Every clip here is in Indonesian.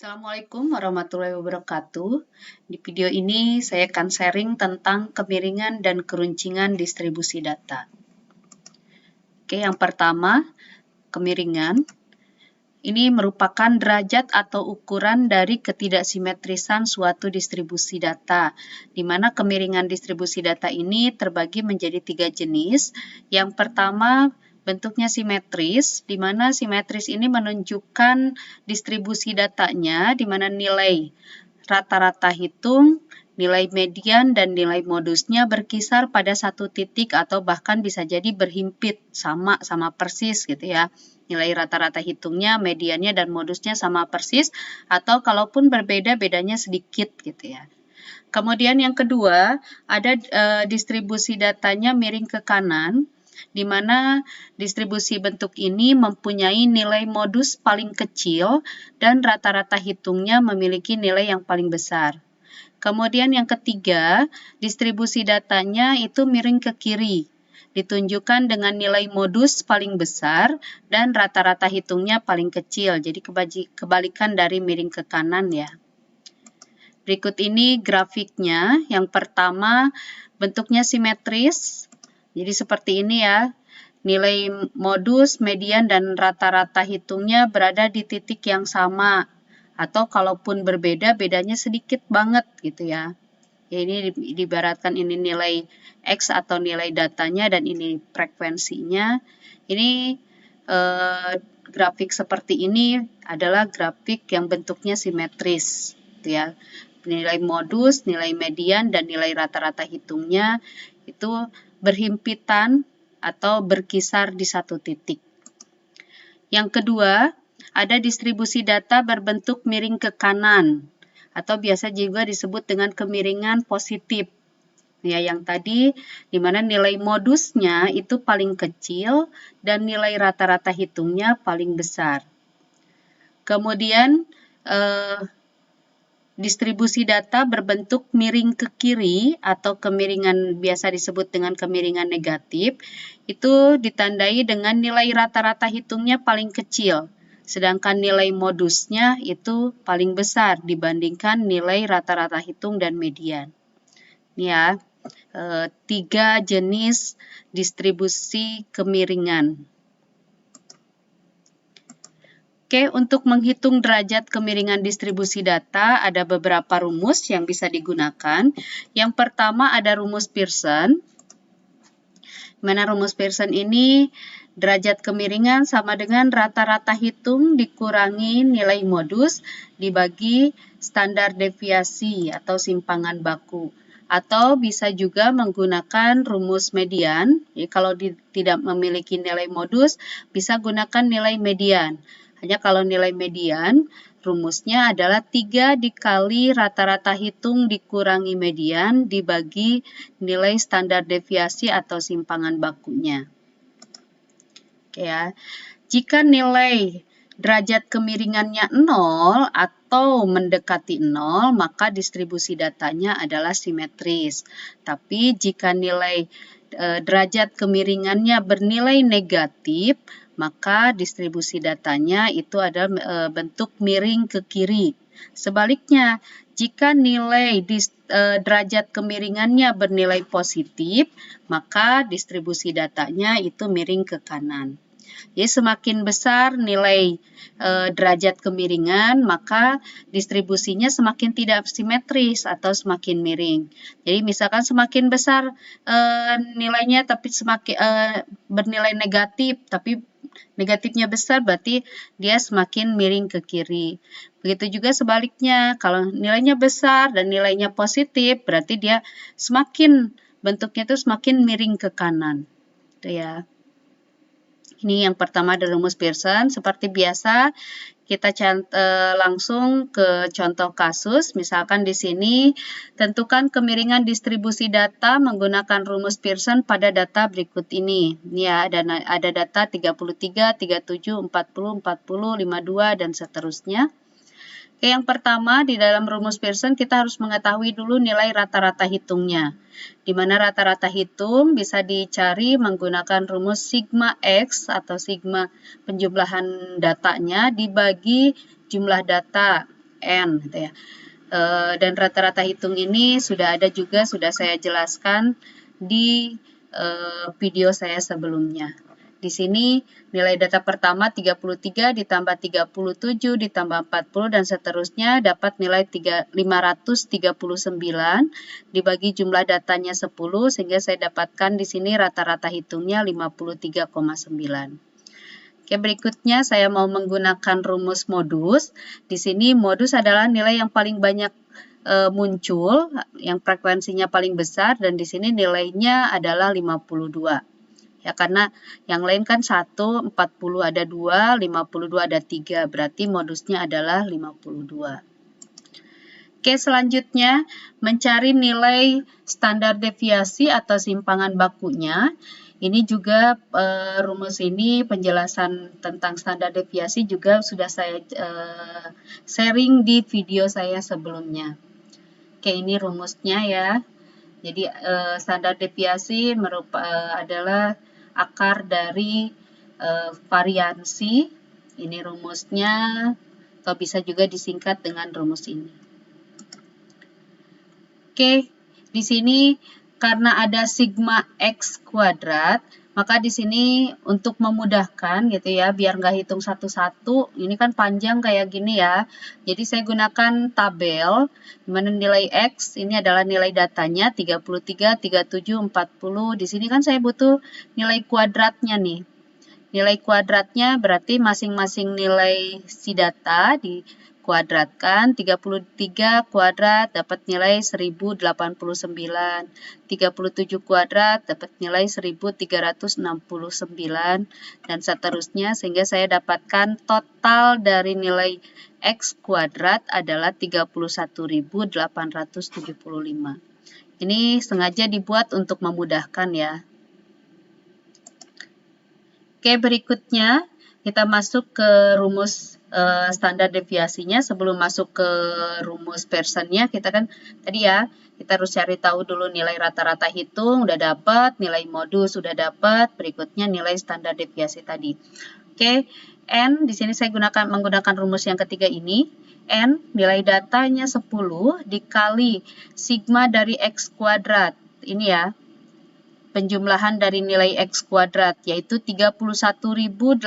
Assalamualaikum warahmatullahi wabarakatuh. Di video ini saya akan sharing tentang kemiringan dan keruncingan distribusi data. Oke, yang pertama, kemiringan. Ini merupakan derajat atau ukuran dari ketidaksimetrisan suatu distribusi data, di mana kemiringan distribusi data ini terbagi menjadi 3 jenis. Yang pertama, bentuknya simetris, di mana simetris ini menunjukkan distribusi datanya, di mana nilai rata-rata hitung, nilai median, dan nilai modusnya berkisar pada satu titik atau bahkan bisa jadi berhimpit, sama persis gitu ya. Nilai rata-rata hitungnya, mediannya, dan modusnya sama persis, atau kalaupun berbeda, bedanya sedikit gitu ya. Kemudian yang kedua, ada distribusi datanya miring ke kanan, di mana distribusi bentuk ini mempunyai nilai modus paling kecil dan rata-rata hitungnya memiliki nilai yang paling besar. Kemudian yang ketiga, distribusi datanya itu miring ke kiri, ditunjukkan dengan nilai modus paling besar dan rata-rata hitungnya paling kecil. Jadi kebalikan dari miring ke kanan ya. Berikut ini grafiknya. Yang pertama, bentuknya simetris. Jadi seperti ini ya. Nilai modus, median, dan rata-rata hitungnya berada di titik yang sama. Atau kalaupun berbeda, bedanya sedikit banget gitu ya. Ya, ini diibaratkan ini nilai X atau nilai datanya dan ini frekuensinya. Ini grafik seperti ini adalah grafik yang bentuknya simetris gitu ya. Nilai modus, nilai median, dan nilai rata-rata hitungnya itu berhimpitan atau berkisar di satu titik. Yang kedua, ada distribusi data berbentuk miring ke kanan atau biasa juga disebut dengan kemiringan positif. Ya, yang tadi di mana nilai modusnya itu paling kecil dan nilai rata-rata hitungnya paling besar. Kemudian distribusi data berbentuk miring ke kiri atau kemiringan biasa disebut dengan kemiringan negatif itu ditandai dengan nilai rata-rata hitungnya paling kecil, sedangkan nilai modusnya itu paling besar dibandingkan nilai rata-rata hitung dan median. Ini ya, 3 jenis distribusi kemiringan. Oke, untuk menghitung derajat kemiringan distribusi data, ada beberapa rumus yang bisa digunakan. Yang pertama ada rumus Pearson. Mana rumus Pearson ini, derajat kemiringan sama dengan rata-rata hitung dikurangi nilai modus dibagi standar deviasi atau simpangan baku. Atau bisa juga menggunakan rumus median. Jadi kalau tidak memiliki nilai modus, bisa gunakan nilai median. Hanya kalau nilai median, rumusnya adalah 3 dikali rata-rata hitung dikurangi median dibagi nilai standar deviasi atau simpangan bakunya. Oke ya. Jika nilai derajat kemiringannya 0 atau mendekati 0, maka distribusi datanya adalah simetris. Tapi jika nilai derajat kemiringannya bernilai negatif, maka distribusi datanya itu adalah bentuk miring ke kiri. Sebaliknya, jika nilai derajat kemiringannya bernilai positif, maka distribusi datanya itu miring ke kanan. Jadi semakin besar nilai derajat kemiringan, maka distribusinya semakin tidak simetris atau semakin miring. Jadi misalkan semakin besar nilainya tapi semakin bernilai negatif, tapi negatifnya besar berarti dia semakin miring ke kiri. Begitu juga sebaliknya, kalau nilainya besar dan nilainya positif, berarti dia semakin bentuknya itu semakin miring ke kanan. Itu ya. Ini yang pertama ada rumus Pearson. Seperti biasa, kita langsung ke contoh kasus. Misalkan di sini, tentukan kemiringan distribusi data menggunakan rumus Pearson pada data berikut ini. Ini ya, ada data 33, 37, 40, 40, 52, dan seterusnya. Oke, yang pertama di dalam rumus Pearson kita harus mengetahui dulu nilai rata-rata hitungnya. Di mana rata-rata hitung bisa dicari menggunakan rumus sigma X atau sigma penjumlahan datanya dibagi jumlah data. N gitu ya. Dan rata-rata hitung ini sudah ada juga, sudah saya jelaskan di video saya sebelumnya. Di sini nilai data pertama 33 ditambah 37 ditambah 40 dan seterusnya dapat nilai 539 dibagi jumlah datanya 10 sehingga saya dapatkan di sini rata-rata hitungnya 53,9. Oke, berikutnya saya mau menggunakan rumus modus. Di sini modus adalah nilai yang paling banyak muncul, yang frekuensinya paling besar, dan di sini nilainya adalah 52. Ya, karena yang lain kan 1, 40 ada 2, 52 ada 3, berarti modusnya adalah 52. Oke, selanjutnya mencari nilai standar deviasi atau simpangan bakunya. Ini juga rumus ini, penjelasan tentang standar deviasi juga sudah saya sharing di video saya sebelumnya. Oke, ini rumusnya ya. Jadi standar deviasi adalah akar dari variansi. Ini rumusnya, atau bisa juga disingkat dengan rumus ini. Oke, di sini karena ada sigma X kuadrat, maka di sini untuk memudahkan gitu ya, biar nggak hitung satu-satu, ini kan panjang kayak gini ya. Jadi saya gunakan tabel, di mana nilai X ini adalah nilai datanya 33, 37, 40. Di sini kan saya butuh nilai kuadratnya nih. Nilai kuadratnya berarti masing-masing nilai si data dikuadratkan, 33 kuadrat dapat nilai 1089, 37 kuadrat dapat nilai 1369, dan seterusnya, sehingga saya dapatkan total dari nilai X kuadrat adalah 31.875. Ini sengaja dibuat untuk memudahkan ya. Oke, berikutnya kita masuk ke rumus standar deviasinya. Sebelum masuk ke rumus Pearsonnya, kita kan tadi ya, kita harus cari tahu dulu nilai rata-rata hitung, udah dapat, nilai modus sudah dapat, berikutnya nilai standar deviasi tadi. Oke, N, di sini saya menggunakan rumus yang ketiga ini. N, nilai datanya 10 dikali sigma dari X kuadrat. Ini ya, penjumlahan dari nilai X kuadrat, yaitu 31.875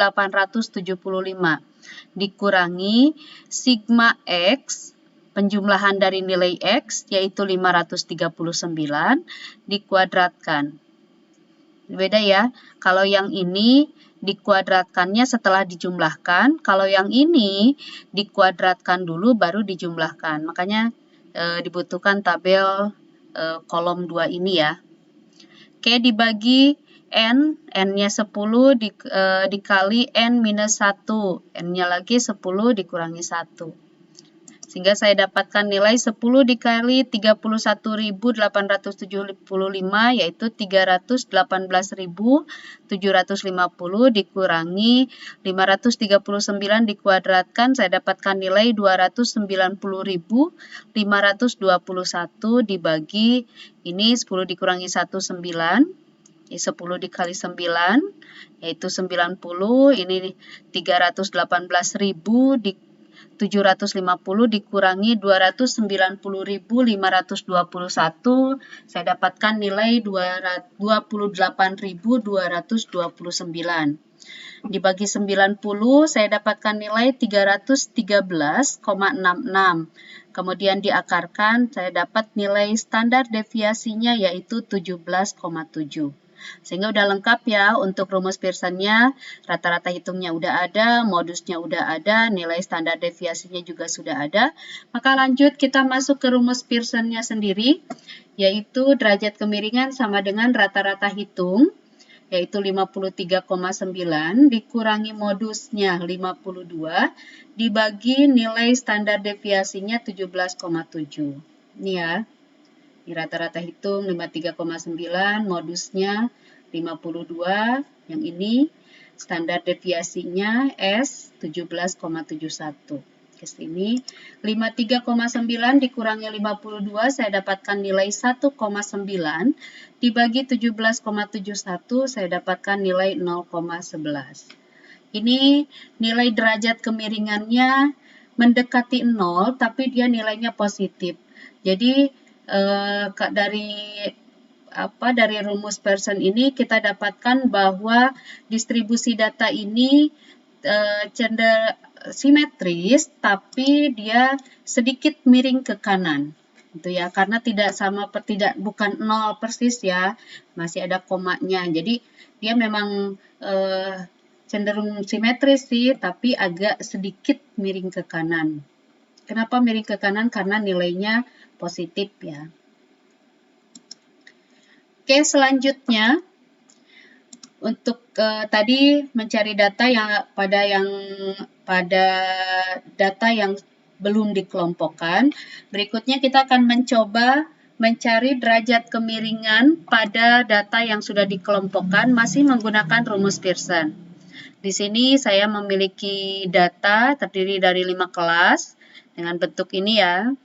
dikurangi sigma X, penjumlahan dari nilai X, yaitu 539, dikuadratkan. Beda ya, kalau yang ini dikuadratkannya setelah dijumlahkan, kalau yang ini dikuadratkan dulu baru dijumlahkan. Makanya dibutuhkan tabel kolom 2 ini ya. Oke, dibagi N, N-nya 10 dikali N minus 1, N-nya lagi 10 dikurangi 1. Sehingga saya dapatkan nilai 10 dikali 31.875, yaitu 318.750 dikurangi 539 dikuadratkan, saya dapatkan nilai 290.521 dibagi, ini 10 dikurangi 1, 9. 10 dikali 9, yaitu 90, ini 318.750 dikurangi 290.521, saya dapatkan nilai 28.229. Dibagi 90, saya dapatkan nilai 313,66. Kemudian diakarkan, saya dapat nilai standar deviasinya yaitu 17,7. Sehingga udah lengkap ya untuk rumus Pearsonnya, rata-rata hitungnya udah ada, modusnya udah ada, nilai standar deviasinya juga sudah ada. Maka lanjut kita masuk ke rumus Pearsonnya sendiri, yaitu derajat kemiringan sama dengan rata-rata hitung, yaitu 53,9 dikurangi modusnya 52 dibagi nilai standar deviasinya 17,7. Ini ya. Di rata-rata hitung 53,9, modusnya 52, yang ini standar deviasinya S 17,71. Ke sini 53,9 dikurangi 52, saya dapatkan nilai 1,9 dibagi 17,71, saya dapatkan nilai 0,11. Ini nilai derajat kemiringannya mendekati 0 tapi dia nilainya positif. Jadi dari rumus Pearson ini kita dapatkan bahwa distribusi data ini cenderung simetris, tapi dia sedikit miring ke kanan, gitu ya, karena bukan 0 persis ya, masih ada komanya. Jadi dia memang cenderung simetris sih, tapi agak sedikit miring ke kanan. Kenapa miring ke kanan? Karena nilainya positif ya. Oke, selanjutnya untuk tadi mencari data pada data yang belum dikelompokkan. Berikutnya kita akan mencoba mencari derajat kemiringan pada data yang sudah dikelompokkan masih menggunakan rumus Pearson. Di sini saya memiliki data terdiri dari 5 kelas dengan bentuk ini ya.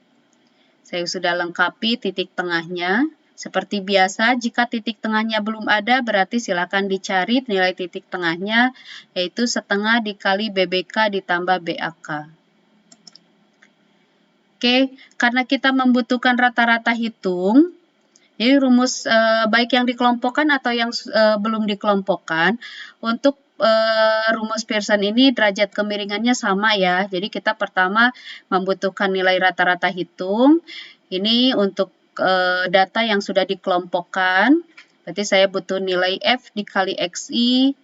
Saya sudah lengkapi titik tengahnya. Seperti biasa, jika titik tengahnya belum ada, berarti silakan dicari nilai titik tengahnya, yaitu setengah dikali BBK ditambah BAK. Oke, karena kita membutuhkan rata-rata hitung, jadi rumus baik yang dikelompokkan atau yang belum dikelompokkan, untuk rumus Pearson ini derajat kemiringannya sama ya. Jadi kita pertama membutuhkan nilai rata-rata hitung. Ini untuk data yang sudah dikelompokkan. Berarti saya butuh nilai F dikali XI.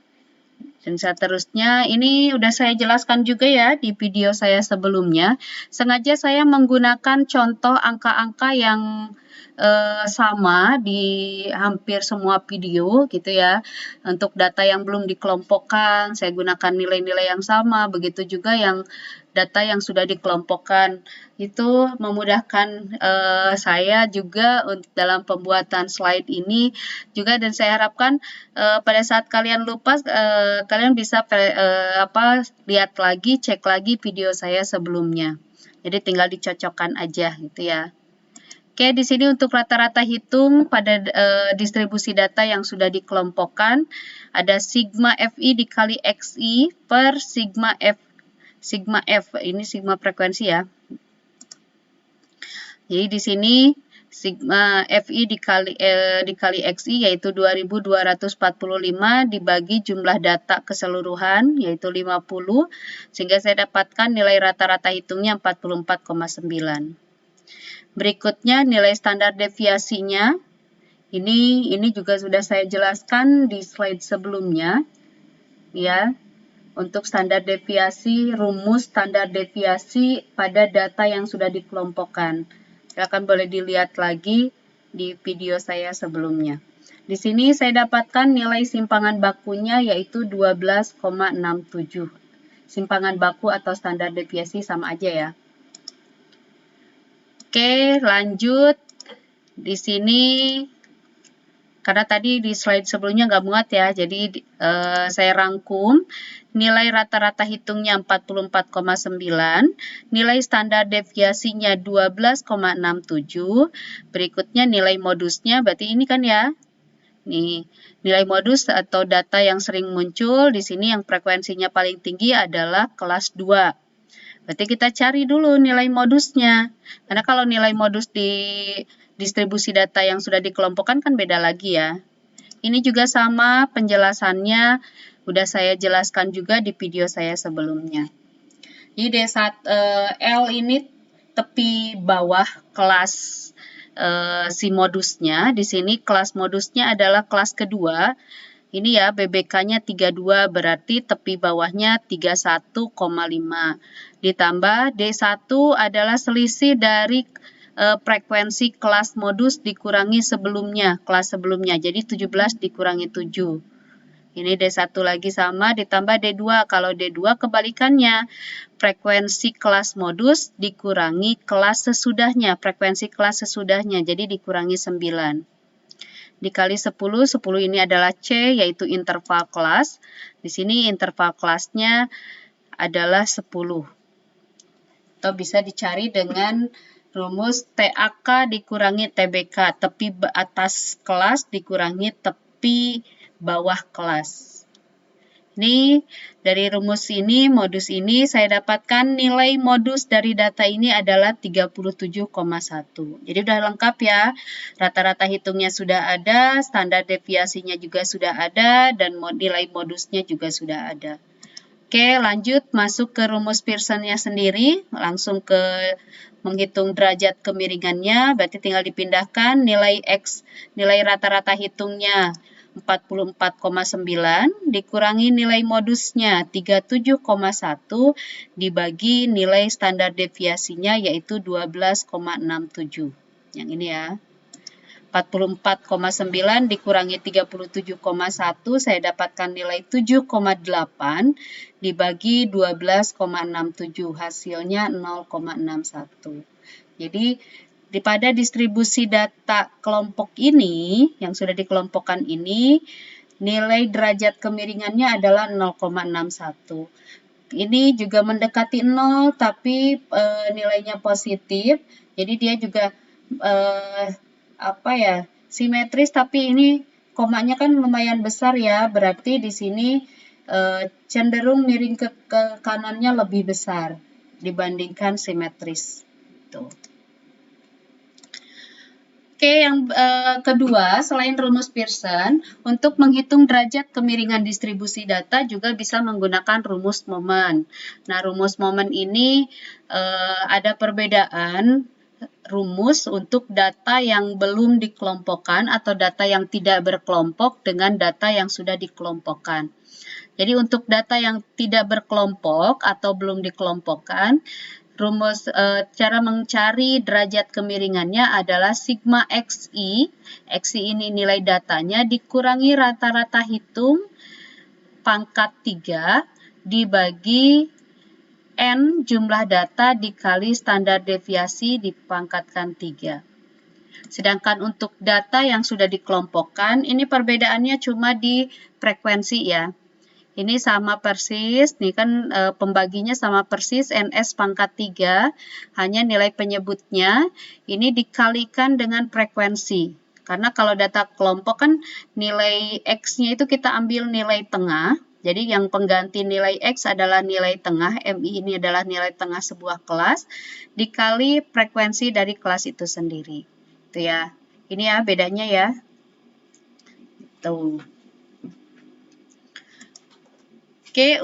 Dan seterusnya, ini udah saya jelaskan juga ya di video saya sebelumnya. Sengaja saya menggunakan contoh angka-angka yang sama di hampir semua video gitu ya. Untuk data yang belum dikelompokkan, saya gunakan nilai-nilai yang sama. Begitu juga yang data yang sudah dikelompokkan. Itu memudahkan saya juga dalam pembuatan slide ini juga, dan saya harapkan pada saat kalian lupa, kalian bisa lihat lagi, cek lagi video saya sebelumnya. Jadi tinggal dicocokkan aja gitu ya. Oke, di sini untuk rata-rata hitung pada distribusi data yang sudah dikelompokkan, ada sigma FI dikali XI per sigma F. Sigma F, ini sigma frekuensi ya. Jadi di sini sigma FI dikali XI yaitu 2245 dibagi jumlah data keseluruhan yaitu 50, sehingga saya dapatkan nilai rata-rata hitungnya 44,9. Berikutnya nilai standar deviasinya. Ini juga sudah saya jelaskan di slide sebelumnya. Ya. Untuk standar deviasi, rumus standar deviasi pada data yang sudah dikelompokkan. Silakan boleh dilihat lagi di video saya sebelumnya. Di sini saya dapatkan nilai simpangan bakunya yaitu 12,67. Simpangan baku atau standar deviasi sama aja ya. Oke, lanjut. Di sini karena tadi di slide sebelumnya nggak muat ya, jadi saya rangkum. Nilai rata-rata hitungnya 44,9, nilai standar deviasinya 12,67, berikutnya nilai modusnya, berarti ini kan ya, nih, nilai modus atau data yang sering muncul, di sini yang frekuensinya paling tinggi adalah kelas 2. Berarti kita cari dulu nilai modusnya, karena kalau nilai modus di distribusi data yang sudah dikelompokkan kan beda lagi ya. Ini juga sama penjelasannya, udah saya jelaskan juga di video saya sebelumnya. Jadi L ini tepi bawah kelas si modusnya. Di sini kelas modusnya adalah kelas kedua. Ini ya BBK-nya 32, berarti tepi bawahnya 31,5. Ditambah D1 adalah selisih dari frekuensi kelas modus dikurangi kelas sebelumnya. Jadi 17 dikurangi 7. Ini D1 lagi sama, ditambah D2. Kalau D2 kebalikannya, frekuensi kelas modus dikurangi kelas sesudahnya, frekuensi kelas sesudahnya, jadi dikurangi 9. Dikali 10, 10 ini adalah C, yaitu interval kelas. Di sini interval kelasnya adalah 10. Atau bisa dicari dengan rumus TAK dikurangi TBK, tepi atas kelas dikurangi tepi bawah kelas. Ini dari rumus ini, modus ini, saya dapatkan nilai modus dari data ini adalah 37,1. Jadi udah lengkap ya, rata-rata hitungnya sudah ada, standar deviasinya juga sudah ada, dan nilai modusnya juga sudah ada. Oke, lanjut masuk ke rumus Pearson-nya sendiri, langsung ke menghitung derajat kemiringannya, berarti tinggal dipindahkan nilai X, nilai rata-rata hitungnya 44,9 dikurangi nilai modusnya 37,1 dibagi nilai standar deviasinya yaitu 12,67. Yang ini ya. 44,9 dikurangi 37,1 saya dapatkan nilai 7,8 dibagi 12,67 hasilnya 0,61. Jadi pada distribusi data kelompok ini yang sudah dikelompokkan ini nilai derajat kemiringannya adalah 0,61. Ini juga mendekati 0 tapi nilainya positif. Jadi dia juga simetris, tapi ini komanya kan lumayan besar ya, berarti di sini cenderung miring ke kanannya lebih besar dibandingkan simetris. Tuh. Oke, yang kedua, selain rumus Pearson, untuk menghitung derajat kemiringan distribusi data juga bisa menggunakan rumus momen. Nah, rumus momen ini ada perbedaan rumus untuk data yang belum dikelompokkan atau data yang tidak berkelompok dengan data yang sudah dikelompokkan. Jadi untuk data yang tidak berkelompok atau belum dikelompokkan, rumus cara mencari derajat kemiringannya adalah sigma xi. Xi ini nilai datanya dikurangi rata-rata hitung pangkat 3 dibagi N jumlah data dikali standar deviasi dipangkatkan 3. Sedangkan untuk data yang sudah dikelompokkan, ini perbedaannya cuma di frekuensi ya. Ini sama persis, nih kan pembaginya sama persis NS pangkat 3, hanya nilai penyebutnya ini dikalikan dengan frekuensi. Karena kalau data kelompok kan nilai X-nya itu kita ambil nilai tengah, jadi yang pengganti nilai X adalah nilai tengah, MI ini adalah nilai tengah sebuah kelas, dikali frekuensi dari kelas itu sendiri. Itu ya, ini ya bedanya ya. Tuh. Oke,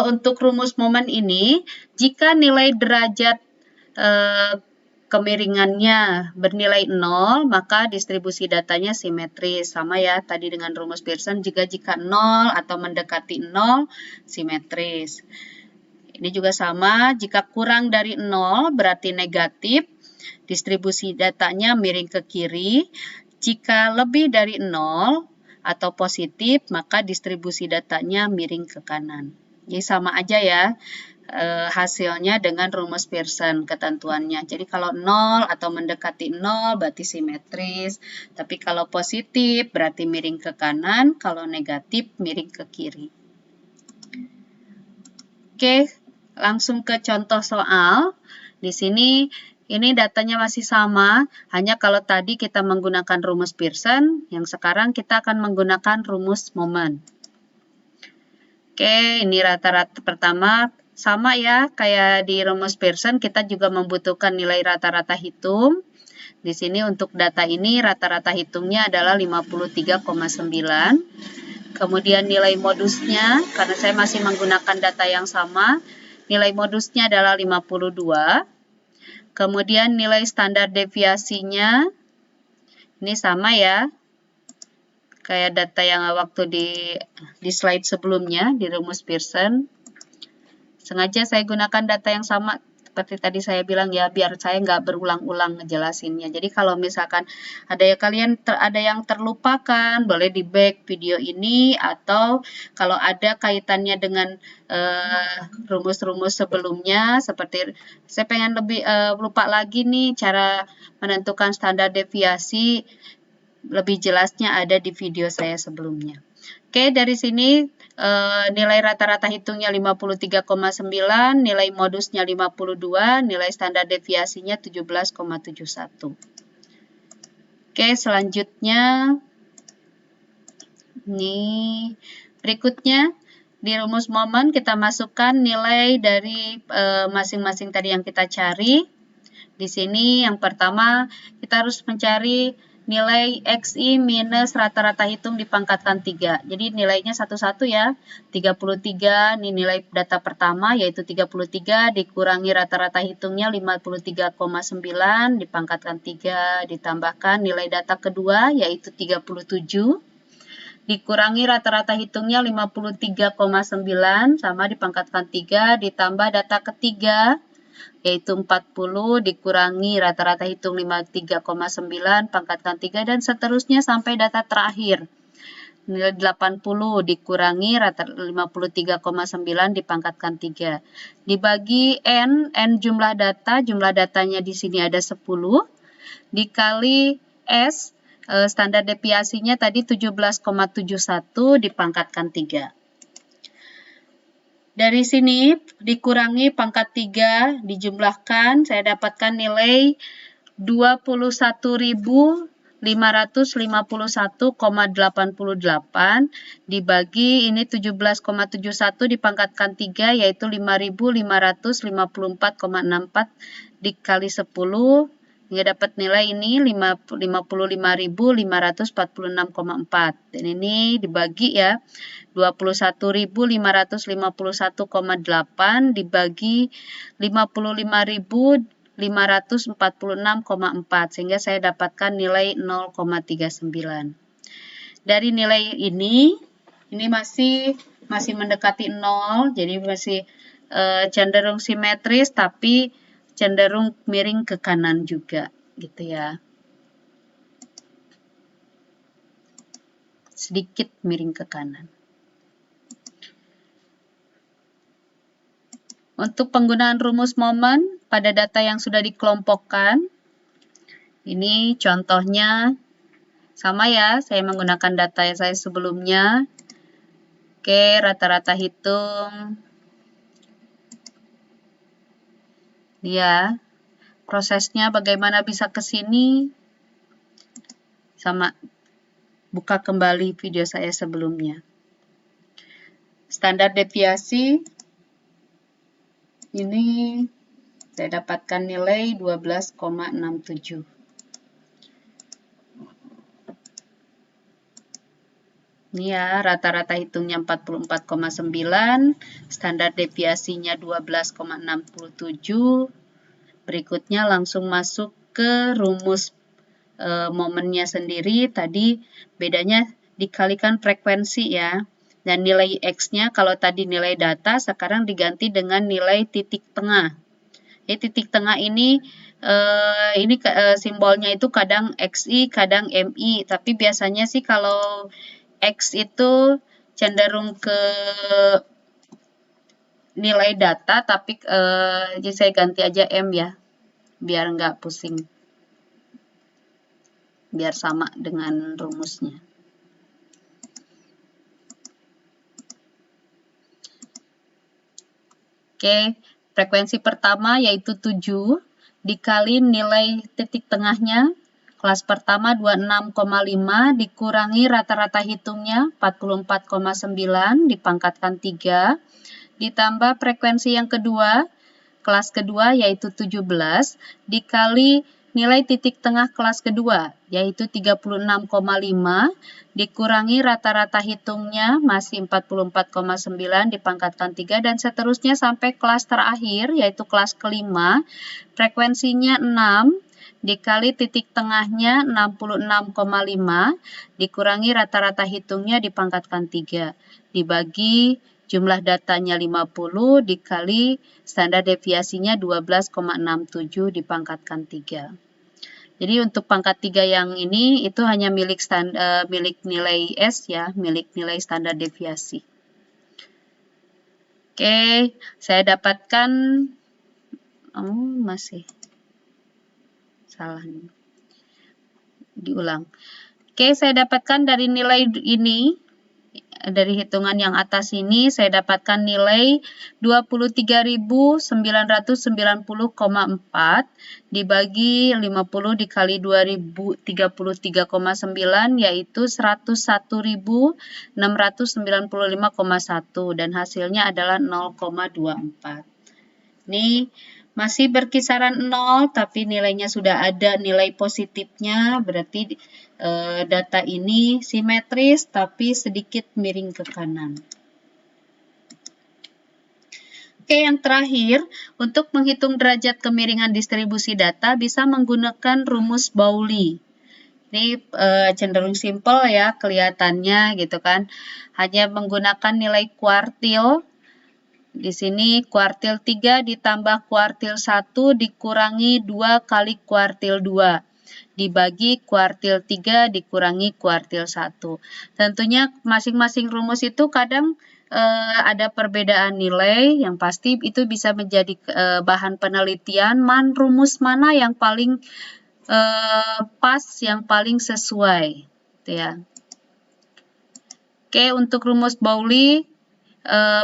untuk rumus momen ini, jika nilai derajat kemiringannya bernilai 0, maka distribusi datanya simetris. Sama ya, tadi dengan rumus Pearson, jika 0 atau mendekati 0, simetris. Ini juga sama, jika kurang dari 0 berarti negatif, distribusi datanya miring ke kiri. Jika lebih dari 0, atau positif, maka distribusi datanya miring ke kanan. Jadi sama aja ya hasilnya dengan rumus Pearson ketentuannya. Jadi kalau 0 atau mendekati 0 berarti simetris, tapi kalau positif berarti miring ke kanan, kalau negatif miring ke kiri. Oke, langsung ke contoh soal. Di sini ini datanya masih sama, hanya kalau tadi kita menggunakan rumus Pearson, yang sekarang kita akan menggunakan rumus momen. Oke, ini rata-rata pertama sama ya, kayak di rumus Pearson, kita juga membutuhkan nilai rata-rata hitung. Di sini untuk data ini rata-rata hitungnya adalah 53,9. Kemudian nilai modusnya, karena saya masih menggunakan data yang sama, nilai modusnya adalah 52. Kemudian nilai standar deviasinya, ini sama ya, kayak data yang waktu di slide sebelumnya, di rumus Pearson. Sengaja saya gunakan data yang sama, seperti tadi saya bilang ya, biar saya nggak berulang-ulang ngejelasinnya. Jadi kalau misalkan ada yang terlupakan, boleh di back video ini, atau kalau ada kaitannya dengan rumus-rumus sebelumnya, seperti saya pengen lebih lupa lagi nih cara menentukan standar deviasi, lebih jelasnya ada di video saya sebelumnya. Oke, dari sini nilai rata-rata hitungnya 53,9, nilai modusnya 52, nilai standar deviasinya 17,71. Oke, selanjutnya ini berikutnya Di rumus momen kita masukkan nilai dari masing-masing tadi yang kita cari. Di sini yang pertama kita harus mencari nilai XI minus rata-rata hitung dipangkatkan 3. Jadi nilainya satu-satu ya. 33 ini nilai data pertama yaitu 33 dikurangi rata-rata hitungnya 53,9 dipangkatkan 3 ditambahkan nilai data kedua yaitu 37 dikurangi rata-rata hitungnya 53,9 sama dipangkatkan 3 ditambah data ketiga yaitu 40 dikurangi rata-rata hitung 53,9 pangkatkan 3 dan seterusnya sampai data terakhir. Nilai 80 dikurangi rata 53,9 dipangkatkan 3. Dibagi N jumlah datanya di sini ada 10 dikali S standar deviasinya tadi 17,71 dipangkatkan 3. Dari sini dikurangi pangkat 3 dijumlahkan, saya dapatkan nilai 21.551,88 dibagi ini 17,71 dipangkatkan 3 yaitu 5.554,64 dikali 10 hingga dapat nilai ini 55.546,4 dan ini dibagi ya 21.551,8 dibagi 55.546,4 sehingga saya dapatkan nilai 0,39. Dari nilai ini masih mendekati 0, jadi masih cenderung simetris tapi cenderung miring ke kanan juga gitu ya. Sedikit miring ke kanan. Untuk penggunaan rumus momen pada data yang sudah dikelompokkan, ini contohnya sama ya, saya menggunakan data yang saya sebelumnya. Oke, rata-rata hitung. Ya, prosesnya bagaimana bisa ke sini? Sama, buka kembali video saya sebelumnya. Standar deviasi. Ini saya dapatkan nilai 12,67. Ini ya, rata-rata hitungnya 44,9, standar deviasinya 12,67. Berikutnya langsung masuk ke rumus momennya sendiri. Tadi bedanya dikalikan frekuensi ya. Dan nilai X-nya kalau tadi nilai data sekarang diganti dengan nilai titik tengah. Jadi titik tengah ini simbolnya itu kadang XI, kadang MI. Tapi biasanya sih kalau X itu cenderung ke nilai data, tapi jadi saya ganti aja M ya, biar nggak pusing. Biar sama dengan rumusnya. Oke, frekuensi pertama yaitu 7 dikali nilai titik tengahnya. Kelas pertama 26,5 dikurangi rata-rata hitungnya 44,9 dipangkatkan 3. Ditambah frekuensi yang kedua, kelas kedua yaitu 17 dikali nilai titik tengah kelas kedua yaitu 36,5 dikurangi rata-rata hitungnya masih 44,9 dipangkatkan 3 dan seterusnya sampai kelas terakhir yaitu kelas kelima frekuensinya 6 dikali titik tengahnya 66,5 dikurangi rata-rata hitungnya dipangkatkan 3 dibagi jumlah datanya 50 dikali standar deviasinya 12,67 dipangkatkan 3. Jadi untuk pangkat 3 yang ini itu hanya milik nilai S ya, milik nilai standar deviasi. Oke, saya dapatkan masih salah nih. Diulang. Oke, saya dapatkan dari nilai ini dari hitungan yang atas ini saya dapatkan nilai 23.990,4 dibagi 50 dikali 2033,9 yaitu 101.695,1 dan hasilnya adalah 0,24. Ini masih berkisaran 0, tapi nilainya sudah ada nilai positifnya, berarti data ini simetris tapi sedikit miring ke kanan. Oke, yang terakhir, untuk menghitung derajat kemiringan distribusi data bisa menggunakan rumus Pauli. Ini cenderung simpel ya kelihatannya gitu kan. Hanya menggunakan nilai kuartil. Di sini kuartil 3 ditambah kuartil 1 dikurangi 2 kali kuartil 2 dibagi kuartil 3 dikurangi kuartil 1. Tentunya masing-masing rumus itu kadang ada perbedaan nilai, yang pasti itu bisa menjadi bahan penelitian, rumus mana yang paling pas, yang paling sesuai. Gitu ya. Oke, untuk rumus Pauli,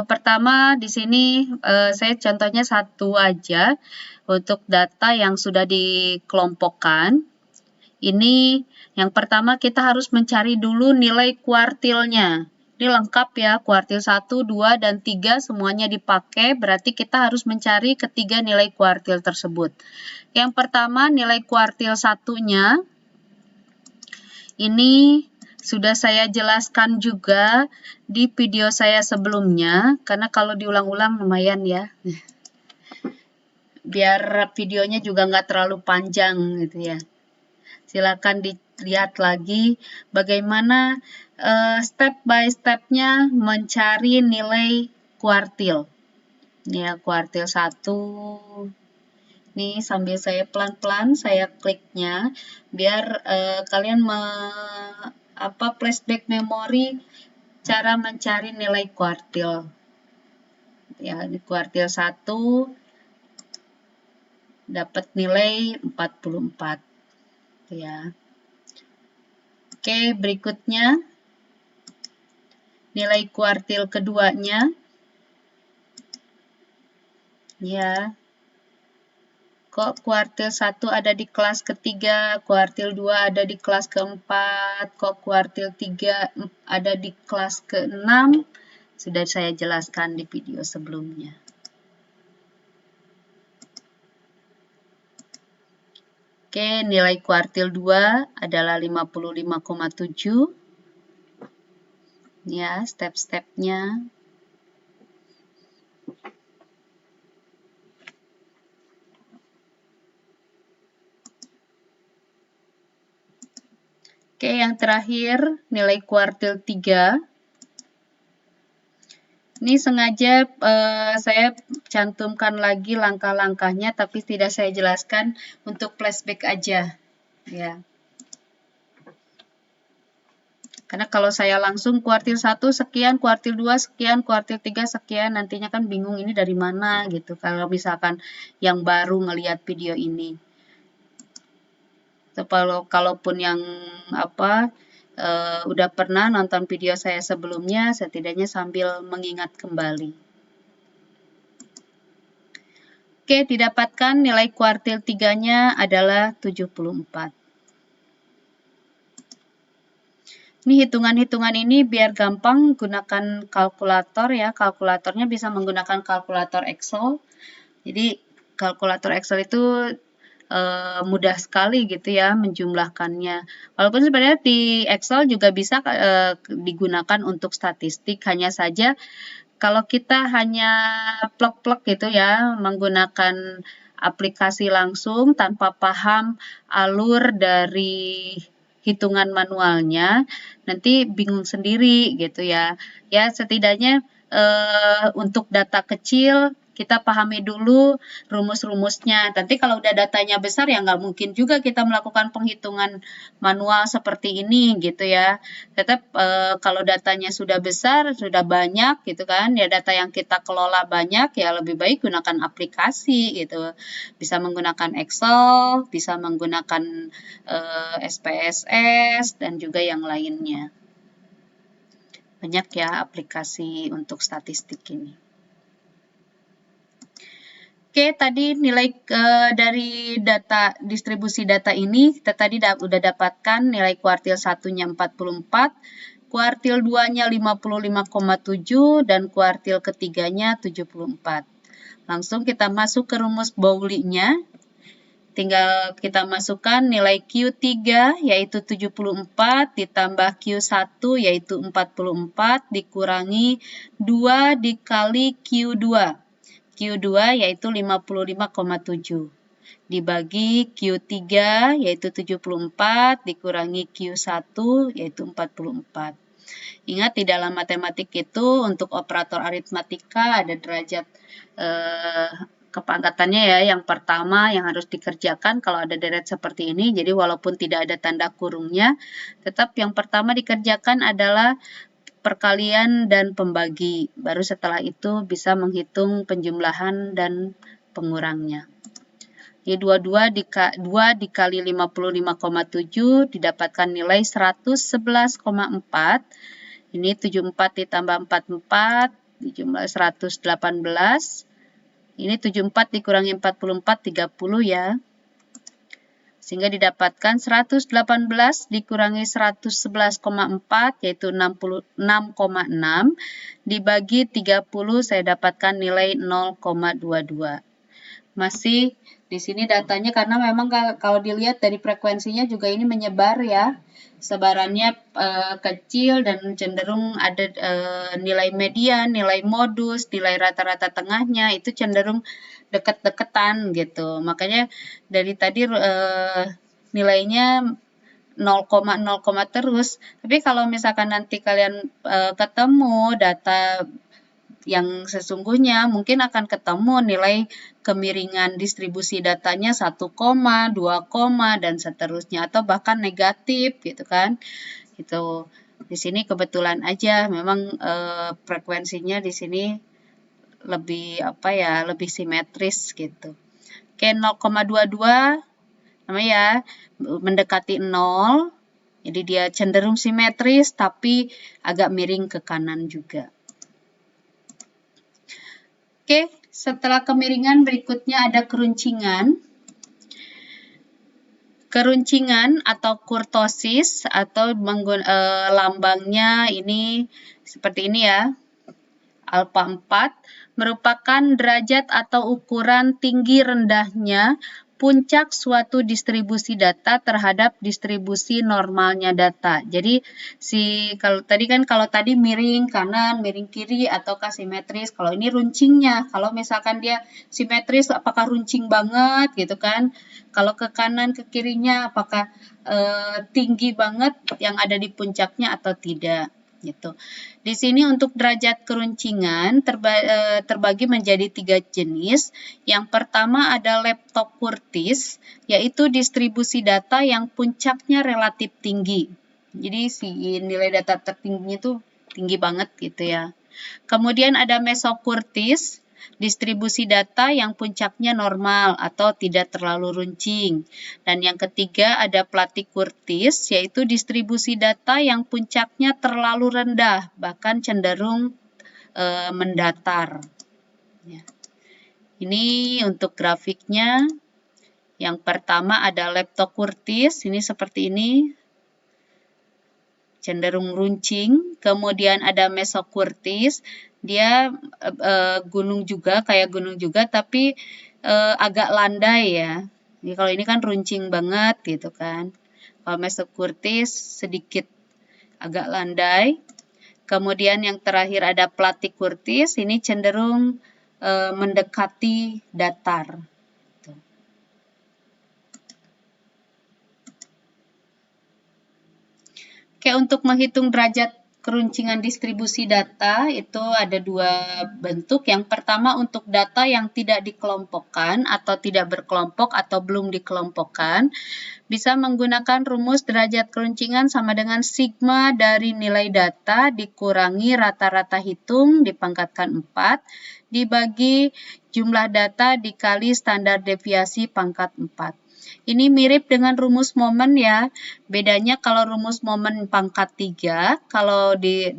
pertama di sini saya contohnya satu aja untuk data yang sudah dikelompokkan. Ini yang pertama kita harus mencari dulu nilai kuartilnya. Ini lengkap ya, kuartil 1, 2, dan 3 semuanya dipakai, berarti kita harus mencari ketiga nilai kuartil tersebut. Yang pertama nilai kuartil 1-nya, ini sudah saya jelaskan juga di video saya sebelumnya, karena kalau diulang-ulang lumayan ya. Biar videonya juga nggak terlalu panjang gitu ya. Silakan dilihat lagi bagaimana step by step-nya mencari nilai kuartil. Ini ya, kuartil 1. Nih, sambil saya pelan-pelan saya kliknya biar kalian flashback memori cara mencari nilai kuartil. Ya, di kuartil 1 dapat nilai 44. Ya. Oke, berikutnya nilai kuartil keduanya. Ya. Kok kuartil 1 ada di kelas ketiga, kuartil 2 ada di kelas keempat, kok kuartil 3 ada di kelas ke-6? Sudah saya jelaskan di video sebelumnya. Oke, nilai kuartil 2 adalah 55,7. Ya, step-stepnya. Oke, yang terakhir nilai kuartil 3. Ini sengaja saya cantumkan lagi langkah-langkahnya, tapi tidak saya jelaskan untuk flashback aja. Ya. Karena kalau saya langsung kuartil 1 sekian, kuartil 2 sekian, kuartil 3 sekian, nantinya kan bingung ini dari mana gitu. Kalau misalkan yang baru ngelihat video ini. Kalaupun yang udah pernah nonton video saya sebelumnya, setidaknya sambil mengingat kembali. Oke, didapatkan nilai kuartil 3-nya adalah 74. Ini hitungan-hitungan ini biar gampang gunakan kalkulator ya. Kalkulatornya bisa menggunakan kalkulator Excel. Jadi kalkulator Excel itu mudah sekali gitu ya menjumlahkannya. Walaupun sebenarnya di Excel juga bisa digunakan untuk statistik, hanya saja kalau kita hanya plek-plek gitu ya menggunakan aplikasi langsung tanpa paham alur dari hitungan manualnya, nanti bingung sendiri gitu ya. Ya setidaknya untuk data kecil kita pahami dulu rumus-rumusnya. Nanti kalau udah datanya besar ya nggak mungkin juga kita melakukan penghitungan manual seperti ini gitu ya. Tetap kalau datanya sudah besar, sudah banyak gitu kan, ya data yang kita kelola banyak ya lebih baik gunakan aplikasi gitu. Bisa menggunakan Excel, bisa menggunakan SPSS dan juga yang lainnya. Banyak ya aplikasi untuk statistik ini. Oke, tadi nilai dari data distribusi data ini kita tadi udah dapatkan nilai kuartil 1-nya 44, kuartil 2-nya 55,7 dan kuartil ketiganya 74. Langsung kita masuk ke rumus Bowley-nya. Tinggal kita masukkan nilai Q3 yaitu 74 ditambah Q1 yaitu 44 dikurangi 2 dikali Q2. Q2 yaitu 55,7 dibagi Q3 yaitu 74 dikurangi Q1 yaitu 44. Ingat di dalam matematik itu untuk operator aritmatika ada derajat kepangkatannya ya. Yang pertama yang harus dikerjakan kalau ada deret seperti ini, jadi walaupun tidak ada tanda kurungnya, tetap yang pertama dikerjakan adalah perkalian dan pembagi. Baru setelah itu bisa menghitung penjumlahan dan pengurangnya. Ini 2 dikali 55,7 didapatkan nilai 111,4. Ini 74 ditambah 44 dijumlah 118. Ini 74 dikurangi 44, 30 ya. Sehingga didapatkan 118 dikurangi 111,4 yaitu 66,6 dibagi 30 saya dapatkan nilai 0,22. Masih di sini datanya karena memang kalau dilihat dari frekuensinya juga ini menyebar ya. Sebarannya kecil dan cenderung ada nilai median, nilai modus, nilai rata-rata tengahnya itu cenderung deket-deketan gitu. Makanya dari tadi nilainya 0,0 terus. Tapi kalau misalkan nanti kalian ketemu data yang sesungguhnya, mungkin akan ketemu nilai kemiringan distribusi datanya 1, 2, dan seterusnya, atau bahkan negatif gitu kan. Itu di sini kebetulan aja memang frekuensinya di sini lebih lebih simetris gitu. Oke, 0,22 namanya ya mendekati 0. Jadi dia cenderung simetris tapi agak miring ke kanan juga. Oke, setelah kemiringan berikutnya ada keruncingan. Keruncingan atau kurtosis atau lambangnya ini seperti ini ya. Alfa 4 merupakan derajat atau ukuran tinggi rendahnya puncak suatu distribusi data terhadap distribusi normalnya data. Jadi kalau tadi miring kanan, miring kiri ataukah simetris. Kalau ini runcingnya. Kalau misalkan dia simetris apakah runcing banget gitu kan. Kalau ke kanan ke kirinya apakah tinggi banget yang ada di puncaknya atau tidak. Gitu. Di sini untuk derajat keruncingan terbagi menjadi 3 jenis. Yang pertama ada leptokurtis, yaitu distribusi data yang puncaknya relatif tinggi. Jadi nilai data tertingginya itu tinggi banget gitu ya. Kemudian ada mesokurtis, distribusi data yang puncaknya normal atau tidak terlalu runcing. Dan yang ketiga ada platikurtis, yaitu distribusi data yang puncaknya terlalu rendah, bahkan cenderung mendatar. Ya. Ini untuk grafiknya. Yang pertama ada leptokurtis, ini seperti ini. Cenderung runcing. Kemudian ada mesokurtis, dia gunung juga, kayak gunung juga, tapi agak landai ya. Jadi kalau ini kan runcing banget gitu kan. Kalau mesokurtis sedikit agak landai. Kemudian yang terakhir ada platikurtis, ini cenderung mendekati datar. Oke, untuk menghitung derajat keruncingan distribusi data itu ada 2 bentuk. Yang pertama untuk data yang tidak dikelompokkan atau tidak berkelompok atau belum dikelompokkan, bisa menggunakan rumus derajat keruncingan sama dengan sigma dari nilai data dikurangi rata-rata hitung dipangkatkan 4 dibagi jumlah data dikali standar deviasi pangkat 4. Ini mirip dengan rumus momen ya. Bedanya kalau rumus momen pangkat 3, kalau di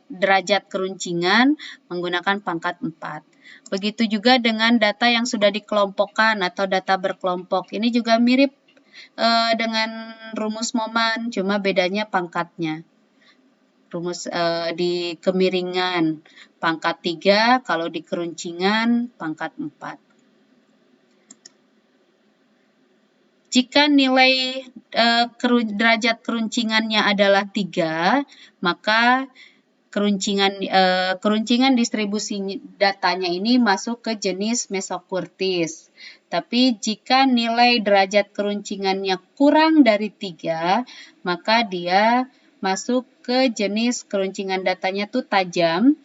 derajat keruncingan menggunakan pangkat 4. Begitu juga dengan data yang sudah dikelompokkan atau data berkelompok. Ini juga mirip dengan rumus momen, cuma bedanya pangkatnya. Rumus di kemiringan pangkat 3, kalau di keruncingan pangkat 4. Jika nilai derajat keruncingannya adalah 3, maka keruncingan distribusi datanya ini masuk ke jenis Mesokuritis. Tapi jika nilai derajat keruncingannya kurang dari 3, maka dia masuk ke jenis keruncingan datanya tuh tajam,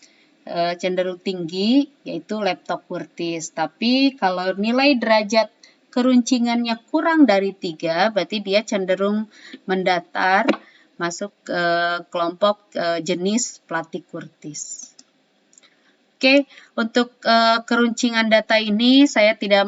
cenderung tinggi, yaitu Leptokurtis. Tapi kalau nilai derajat keruncingannya kurang dari 3, berarti dia cenderung mendatar, masuk ke kelompok jenis Platykurtis. Oke, untuk keruncingan data ini saya tidak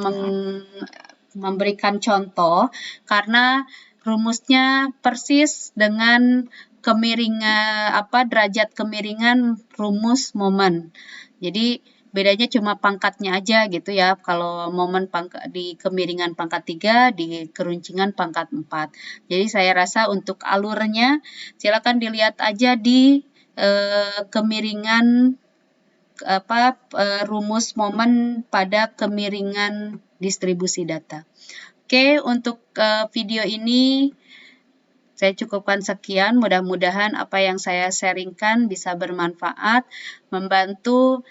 memberikan contoh karena rumusnya persis dengan kemiringan derajat kemiringan rumus momen. Jadi bedanya cuma pangkatnya aja gitu ya. Kalau momen di kemiringan pangkat 3, di keruncingan pangkat 4. Jadi saya rasa untuk alurnya silakan dilihat aja di kemiringan rumus momen pada kemiringan distribusi data. Oke, untuk video ini saya cukupkan sekian. Mudah-mudahan apa yang saya sharingkan bisa bermanfaat, membantu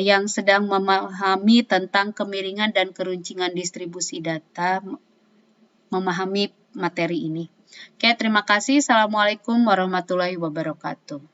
yang sedang memahami tentang kemiringan dan keruncingan distribusi data, memahami materi ini. Oke, terima kasih. Assalamualaikum warahmatullahi wabarakatuh.